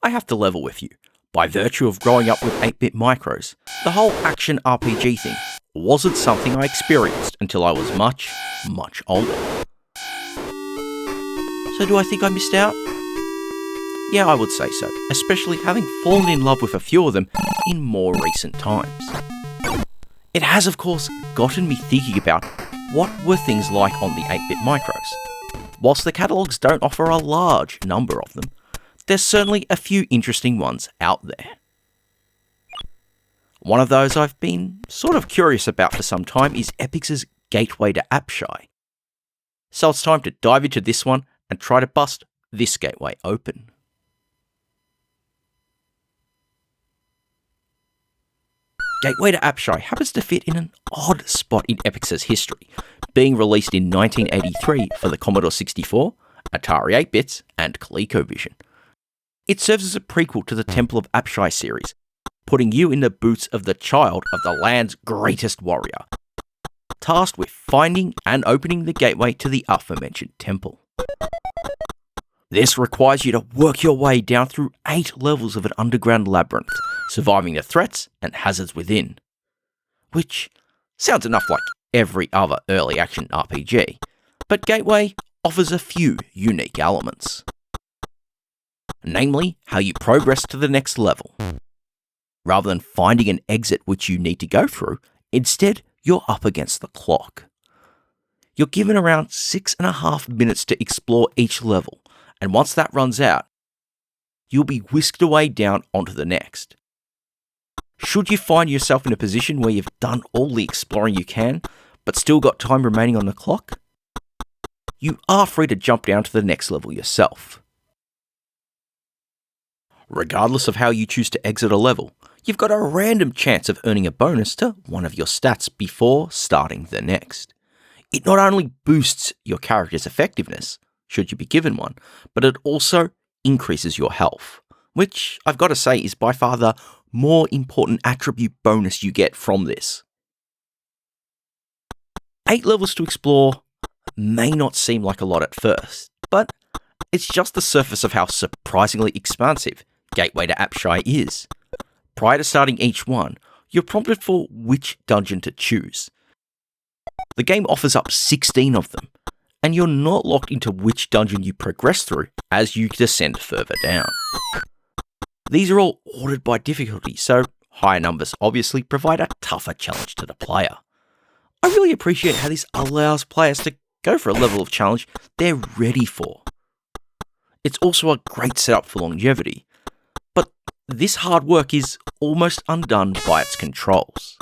I have to level with you. By virtue of growing up with 8-bit micros, the whole action RPG thing wasn't something I experienced until I was much, much older. So do I think I missed out? Yeah, I would say so, especially having fallen in love with a few of them in more recent times. It has, of course, gotten me thinking about what were things like on the 8-bit micros. Whilst the catalogues don't offer a large number of them, there's certainly a few interesting ones out there. One of those I've been sort of curious about for some time is Epyx's gateway to Apshai. So it's time to dive into this one and try to bust this gateway open. Gateway to Apshai happens to fit in an odd spot in Epyx's history, being released in 1983 for the Commodore 64, Atari 8-bits, and ColecoVision. It serves as a prequel to the Temple of Apshai series, putting you in the boots of the child of the land's greatest warrior, tasked with finding and opening the gateway to the aforementioned temple. This requires you to work your way down through 8 levels of an underground labyrinth, surviving the threats and hazards within. Which sounds enough like every other early action RPG, but Gateway offers a few unique elements. Namely, how you progress to the next level. Rather than finding an exit which you need to go through, instead you're up against the clock. You're given around 6.5 minutes to explore each level, and once that runs out, you'll be whisked away down onto the next. Should you find yourself in a position where you've done all the exploring you can, but still got time remaining on the clock, you are free to jump down to the next level yourself. Regardless of how you choose to exit a level, you've got a random chance of earning a bonus to one of your stats before starting the next. It not only boosts your character's effectiveness, should you be given one, but it also increases your health, which I've got to say is by far the more important attribute bonus you get from this. 8 levels to explore may not seem like a lot at first, but it's just the surface of how surprisingly expansive Gateway to Apshai is. Prior to starting each one, you're prompted for which dungeon to choose. The game offers up 16 of them, and you're not locked into which dungeon you progress through as you descend further down. These are all ordered by difficulty, so higher numbers obviously provide a tougher challenge to the player. I really appreciate how this allows players to go for a level of challenge they're ready for. It's also a great setup for longevity, but this hard work is almost undone by its controls.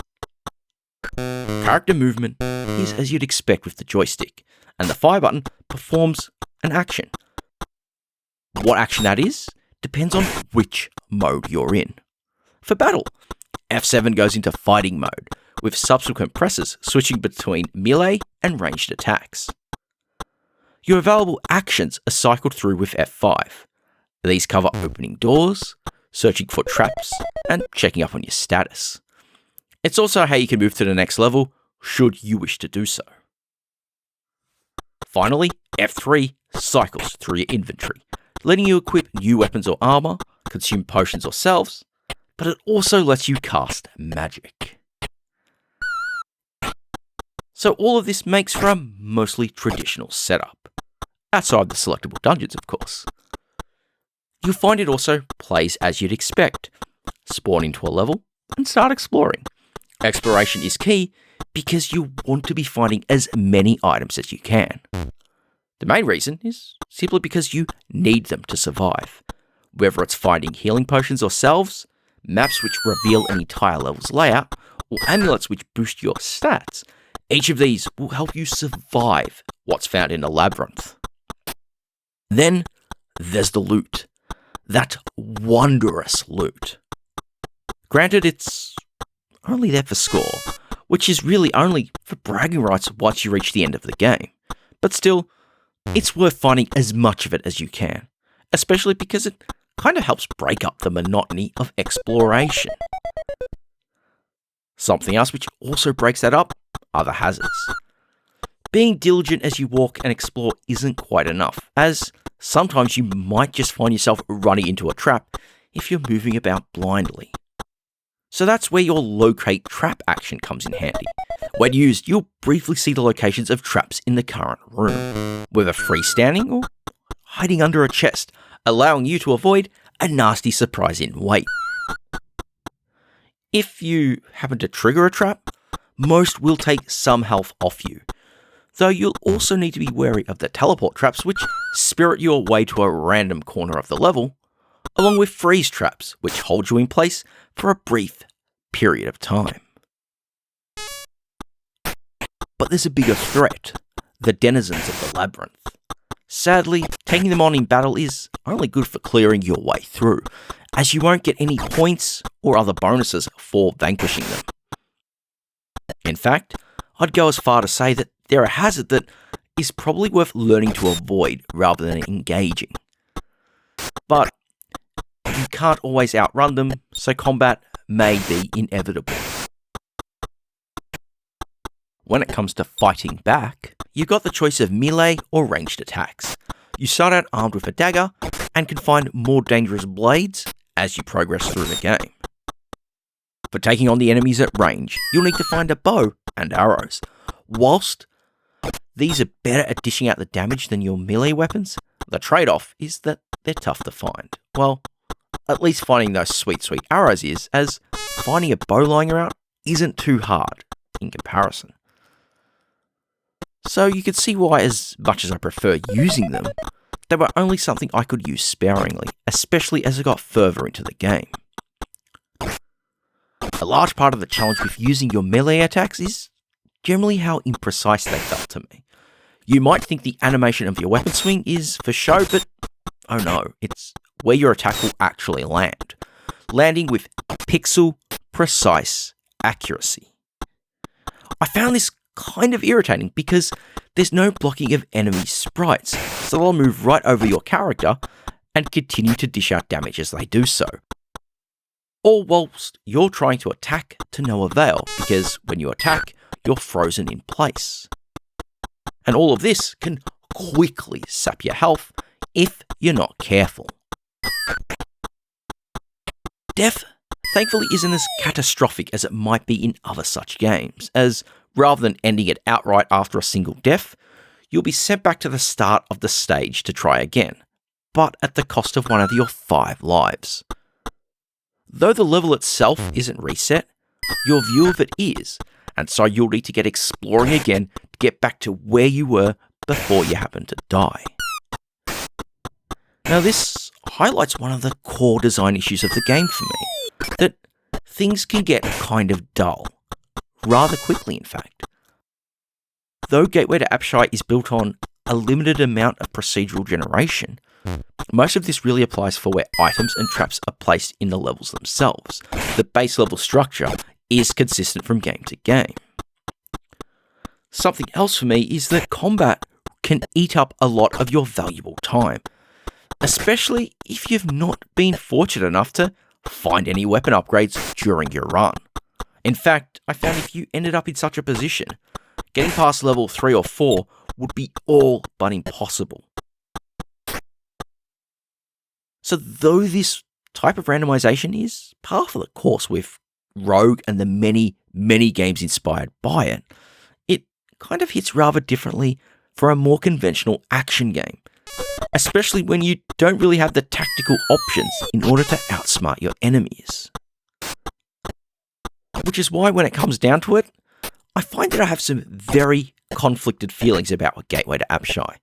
Character movement is as you'd expect with the joystick, and the fire button performs an action. What action that is depends on which mode you're in. For battle, F7 goes into fighting mode, with subsequent presses switching between melee and ranged attacks. Your available actions are cycled through with F5. These cover opening doors, searching for traps, and checking up on your status. It's also how you can move to the next level, should you wish to do so. Finally, F3 cycles through your inventory, letting you equip new weapons or armor, consume potions or salves, but it also lets you cast magic. So all of this makes for a mostly traditional setup, outside the selectable dungeons of course. You'll find it also plays as you'd expect. Spawn into a level and start exploring. Exploration is key because you want to be finding as many items as you can. The main reason is simply because you need them to survive. Whether it's finding healing potions or salves, maps which reveal an entire level's layout, or amulets which boost your stats, each of these will help you survive what's found in the labyrinth. Then there's the loot. That wondrous loot. Granted, it's only there for score, which is really only for bragging rights once you reach the end of the game. But still, it's worth finding as much of it as you can, especially because it kind of helps break up the monotony of exploration. Something else which also breaks that up are the hazards. Being diligent as you walk and explore isn't quite enough, as sometimes you might just find yourself running into a trap if you're moving about blindly. So that's where your locate trap action comes in handy. When used, you'll briefly see the locations of traps in the current room, whether freestanding or hiding under a chest, allowing you to avoid a nasty surprise in wait. If you happen to trigger a trap, most will take some health off you, though you'll also need to be wary of the teleport traps, which spirit you away to a random corner of the level, along with freeze traps, which hold you in place for a brief period of time. But there's a bigger threat, the denizens of the Labyrinth. Sadly, taking them on in battle is only good for clearing your way through, as you won't get any points or other bonuses for vanquishing them. In fact, I'd go as far to say that they're a hazard that is probably worth learning to avoid rather than engaging. But you can't always outrun them, so combat may be inevitable. When it comes to fighting back, you've got the choice of melee or ranged attacks. You start out armed with a dagger and can find more dangerous blades as you progress through the game. For taking on the enemies at range, you'll need to find a bow and arrows. Whilst these are better at dishing out the damage than your melee weapons, the trade-off is that they're tough to find. Well, at least finding those sweet arrows is, as finding a bow lying around isn't too hard in comparison. So you can see why, as much as I prefer using them, they were only something I could use sparingly, especially as I got further into the game. A large part of the challenge with using your melee attacks is generally how imprecise they felt to me. You might think the animation of your weapon swing is for show, but oh no, it's where your attack will actually land, landing with pixel-precise accuracy. I found this kind of irritating because there's no blocking of enemy sprites, so they'll move right over your character and continue to dish out damage as they do so. All whilst you're trying to attack to no avail, because when you attack, you're frozen in place. And all of this can quickly sap your health if you're not careful. Death, thankfully, isn't as catastrophic as it might be in other such games, as rather than ending it outright after a single death, you'll be sent back to the start of the stage to try again, but at the cost of one of your 5 lives. Though the level itself isn't reset, your view of it is, and so you'll need to get exploring again to get back to where you were before you happen to die. Now this highlights one of the core design issues of the game for me, that things can get kind of dull, rather quickly in fact. Though Gateway to Apshai is built on a limited amount of procedural generation, most of this really applies for where items and traps are placed in the levels themselves. The base level structure is consistent from game to game. Something else for me is that combat can eat up a lot of your valuable time, especially if you've not been fortunate enough to find any weapon upgrades during your run. In fact, I found if you ended up in such a position, getting past level 3 or 4 would be all but impossible. So though this type of randomization is par for the course with Rogue and the many games inspired by it, it kind of hits rather differently for a more conventional action game, especially when you don't really have the tactical options in order to outsmart your enemies. Which is why when it comes down to it, I find that I have some very conflicted feelings about Gateway to Apshai.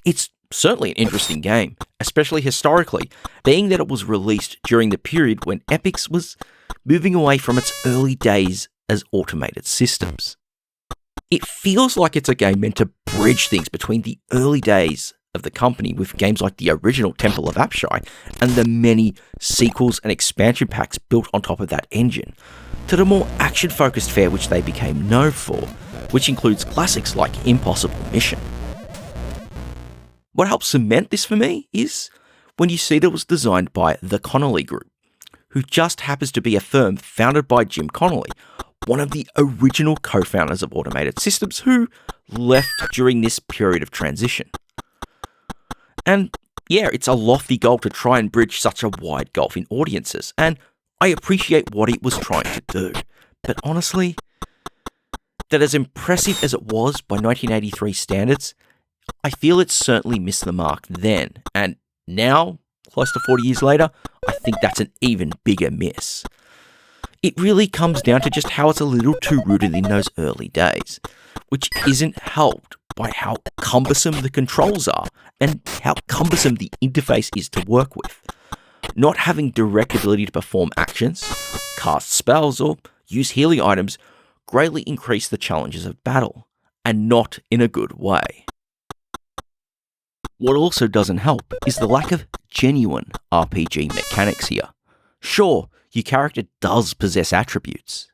It's certainly an interesting game, especially historically, being that it was released during the period when Epyx was moving away from its early days as automated systems. It feels like it's a game meant to bridge things between the early days of the company with games like the original Temple of Apshai and the many sequels and expansion packs built on top of that engine, to the more action-focused fare which they became known for, which includes classics like Impossible Mission. What helps cement this for me is when you see that it was designed by the Connolly Group, who just happens to be a firm founded by Jim Connolly, one of the original co-founders of Automated Systems, who left during this period of transition. And Yeah, it's a lofty goal to try and bridge such a wide gulf in audiences, and I appreciate what it was trying to do. But honestly, that as impressive as it was by 1983 standards, I feel it certainly missed the mark then, and now, close to 40 years later, I think that's an even bigger miss. It really comes down to just how it's a little too rooted in those early days, which isn't helped by how cumbersome the controls are and how cumbersome the interface is to work with. Not having direct ability to perform actions, cast spells, or use healing items greatly increase the challenges of battle, and not in a good way. What also doesn't help is the lack of genuine RPG mechanics here. Sure, your character does possess attributes,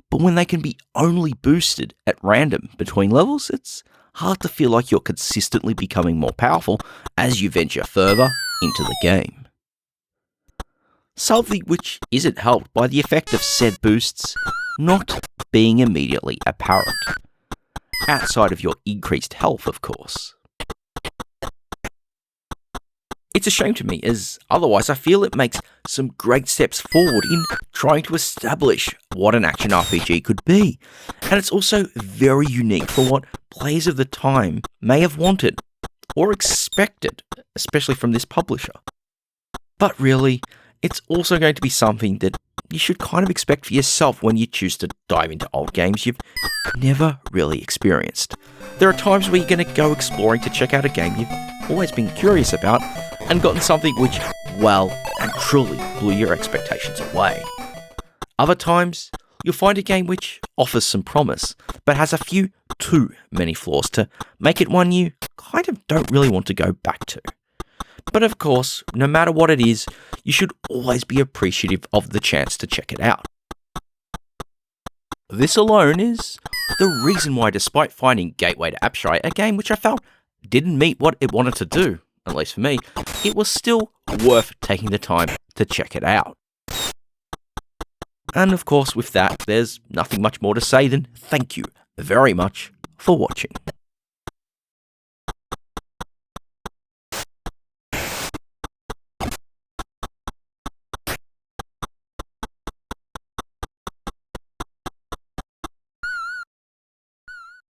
but when they can be only boosted at random between levels, it's hard to feel like you're consistently becoming more powerful as you venture further into the game. Something which isn't helped by the effect of said boosts not being immediately apparent, outside of your increased health, of course. It's a shame to me, as otherwise I feel it makes some great steps forward in trying to establish what an action RPG could be, and it's also very unique for what players of the time may have wanted or expected, especially from this publisher. But really, it's also going to be something that you should kind of expect for yourself when you choose to dive into old games you've never really experienced. There are times where you're going to go exploring to check out a game you've always been curious about and gotten something which, well, and truly blew your expectations away. Other times, you'll find a game which offers some promise, but has a few too many flaws to make it one you kind of don't really want to go back to. But of course, no matter what it is, you should always be appreciative of the chance to check it out. This alone is the reason why, despite finding Gateway to Apshai a game which I felt didn't meet what it wanted to do, at least for me, it was still worth taking the time to check it out. And of course, with that, there's nothing much more to say than thank you very much for watching.